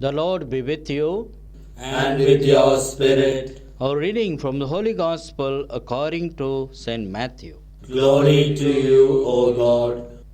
The Lord be with you. And with your spirit. A reading from the Holy Gospel according to St. Matthew. Glory to you, O God.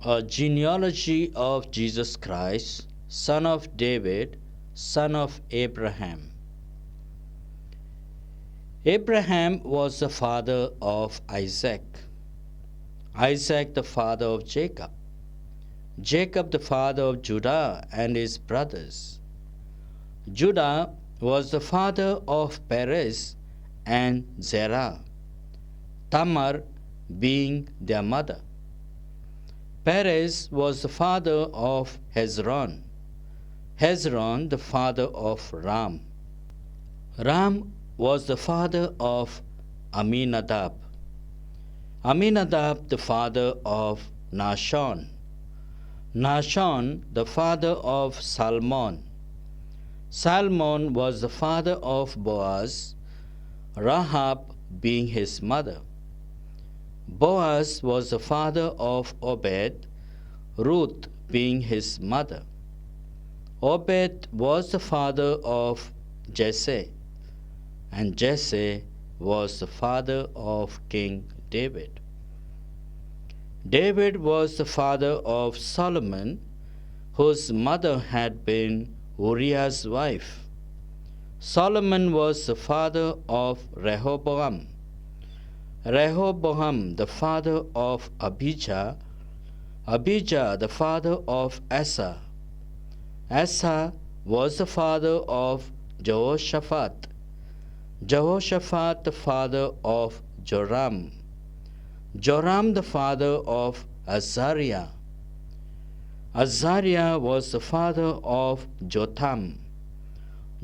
A genealogy of Jesus Christ, son of David, son of Abraham. Abraham was the father of Isaac, Isaac the father of Jacob, Jacob the father of Judah and his brothers. Judah was the father of Perez and Zerah, Tamar being their mother. Perez was the father of Hezron, Hezron the father of Ram. Ram was the father of Aminadab, Aminadab the father of Nahshon, Nahshon the father of Salmon. Salmon was the father of Boaz, Rahab being his mother. Boaz was the father of Obed, Ruth being his mother. Obed was the father of Jesse, and Jesse was the father of King David. David was the father of Solomon, whose mother had been Uriah's wife. Solomon was the father of Rehoboam, Rehoboam the father of Abijah, Abijah the father of Asa, Asa was the father of Jehoshaphat, Jehoshaphat the father of Joram, Joram the father of Azariah, Azariah was the father of Jotham,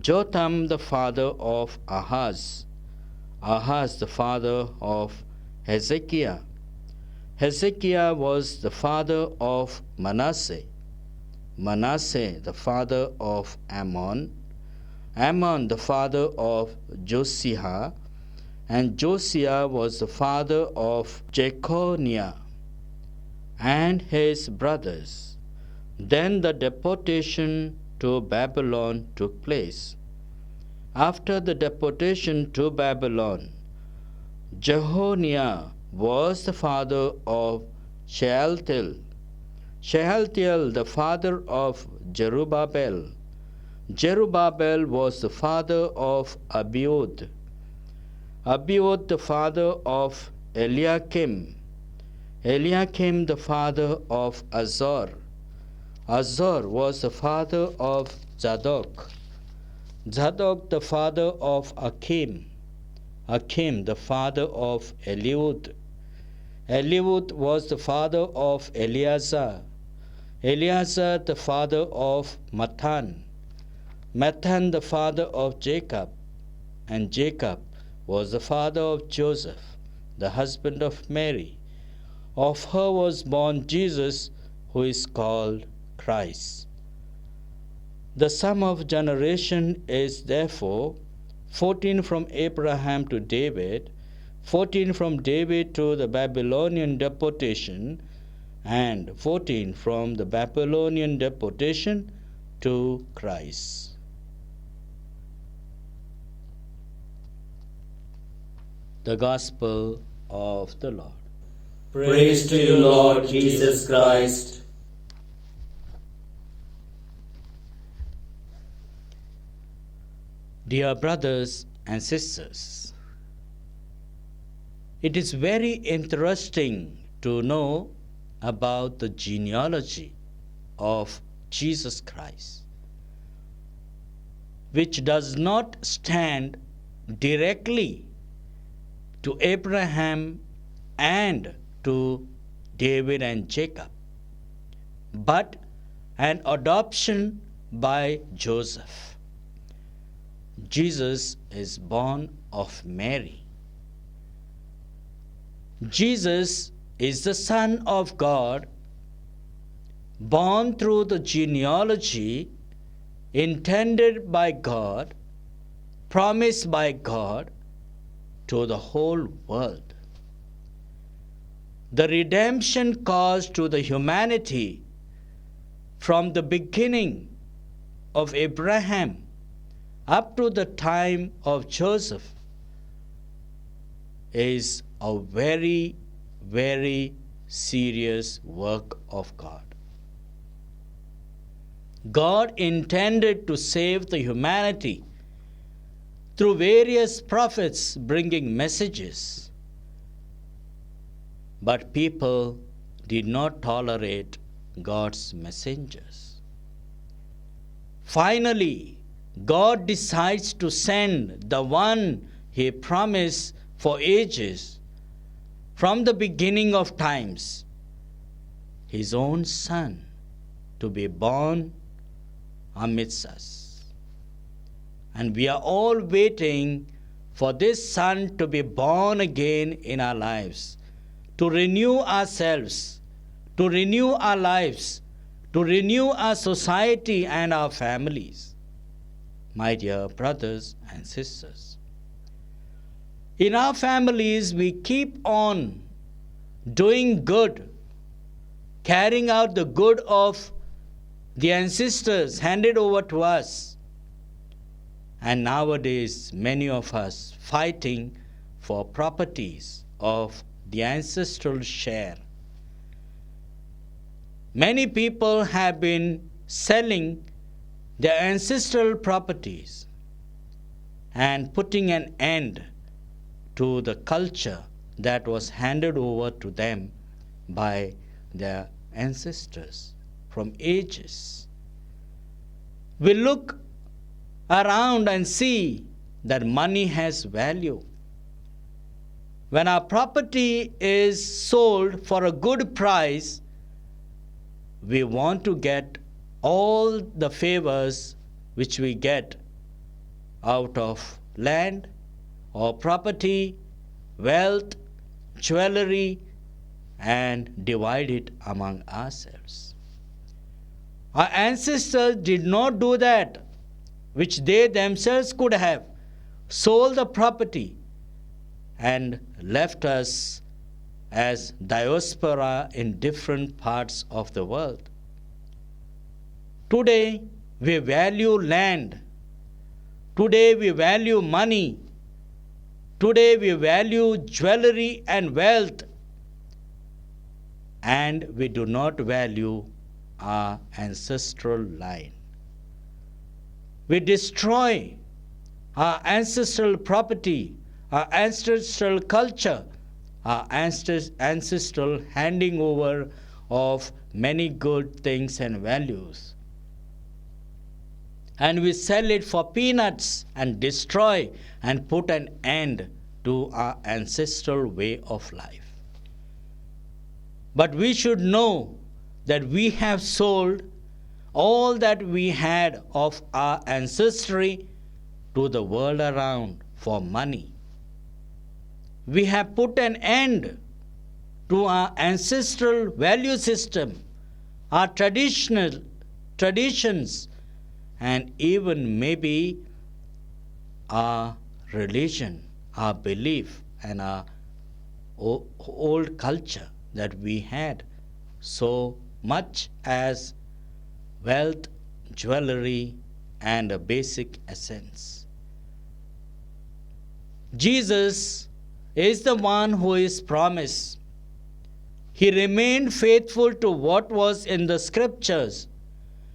Jotham the father of Ahaz, Ahaz the father of Hezekiah, Hezekiah was the father of Manasseh, Manasseh the father of Ammon, Ammon the father of Josiah, and Josiah was the father of Jeconiah and his brothers. Then the deportation to Babylon took place. After the deportation to Babylon, Jehoniah was the father of Shealtiel, Shealtiel the father of Jerubbaal, Jerubbaal was the father of Abiud, Abiud the father of Eliakim, Eliakim the father of Azor, Azor was the father of Zadok, Zadok the father of Achim, Achim the father of Eliud, Eliud was the father of Eleazar, Eleazar the father of Matthan, Matthan the father of Jacob, and Jacob was the father of Joseph, the husband of Mary. Of her was born Jesus, who is called Christ. The sum of generation is therefore 14 from Abraham to David, 14 from David to the Babylonian deportation, and 14 from the Babylonian deportation to Christ. The Gospel of the Lord. Praise to you, Lord Jesus Christ. Dear brothers and sisters, it is very interesting to know about the genealogy of Jesus Christ, which does not stand directly to Abraham and to David and Jacob, but an adoption by Joseph. Jesus is born of Mary. Jesus is the Son of God, born through the genealogy intended by God, promised by God to the whole world. The redemption caused to the humanity from the beginning of Abraham up to the time of Joseph is a very, very serious work of God. God intended to save the humanity through various prophets bringing messages. But people did not tolerate God's messengers. Finally, God decides to send the one He promised for ages, from the beginning of times, His own Son to be born amidst us. And we are all waiting for this Son to be born again in our lives, to renew ourselves, to renew our lives, to renew our society and our families. My dear brothers and sisters, in our families we keep on doing good, carrying out the good of the ancestors handed over to us. And nowadays, many of us fighting for properties of the ancestral share. Many people have been selling their ancestral properties and putting an end to the culture that was handed over to them by their ancestors from ages. We look around and see that money has value. When our property is sold for a good price, we want to get all the favors which we get out of land or property, wealth, jewelry, and divide it among ourselves. Our ancestors did not do that, which they themselves could have, sold the property and left us as diaspora in different parts of the world. Today, we value land. Today, we value money. Today, we value jewelry and wealth. And we do not value our ancestral line. We destroy our ancestral property, our ancestral culture, our ancestral handing over of many good things and values. And we sell it for peanuts and destroy and put an end to our ancestral way of life. But we should know that we have sold all that we had of our ancestry to the world around for money. We have put an end to our ancestral value system, our traditions, and even maybe our religion, our belief, and our old culture that we had so much as wealth, jewelry, and a basic essence. Jesus is the one who is promised. He remained faithful to what was in the scriptures.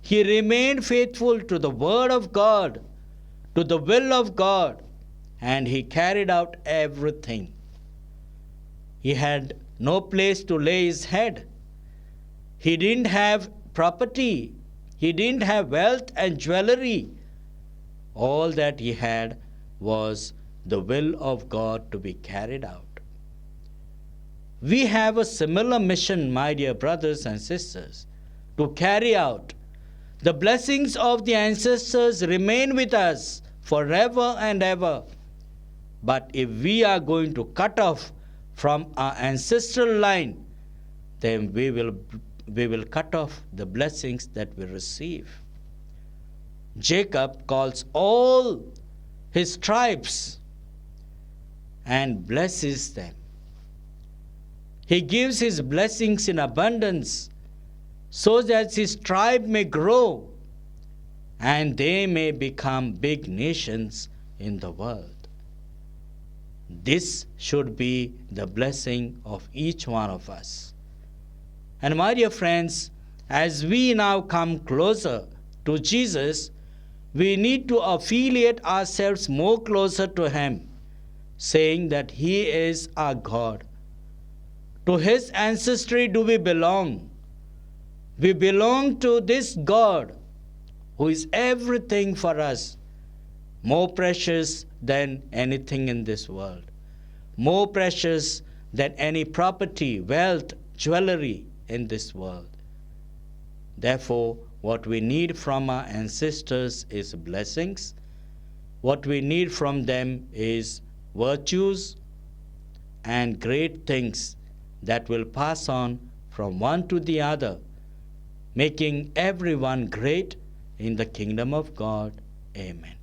He remained faithful to the word of God, to the will of God, and he carried out everything. He had no place to lay his head. He didn't have property. He didn't have wealth and jewelry. All that he had was the will of God to be carried out. We have a similar mission, my dear brothers and sisters, to carry out. The blessings of the ancestors remain with us forever and ever. But if we are going to cut off from our ancestral line, then we will cut off the blessings that we receive. Jacob calls all his tribes and blesses them. He gives his blessings in abundance, so that his tribe may grow and they may become big nations in the world. This should be the blessing of each one of us. And my dear friends, as we now come closer to Jesus, we need to affiliate ourselves more closer to him, saying that he is our God. To his ancestry do we belong. We belong to this God who is everything for us, more precious than anything in this world, more precious than any property, wealth, jewelry in this world. Therefore, what we need from our ancestors is blessings. What we need from them is virtues and great things that will pass on from one to the other, making everyone great in the kingdom of God. Amen.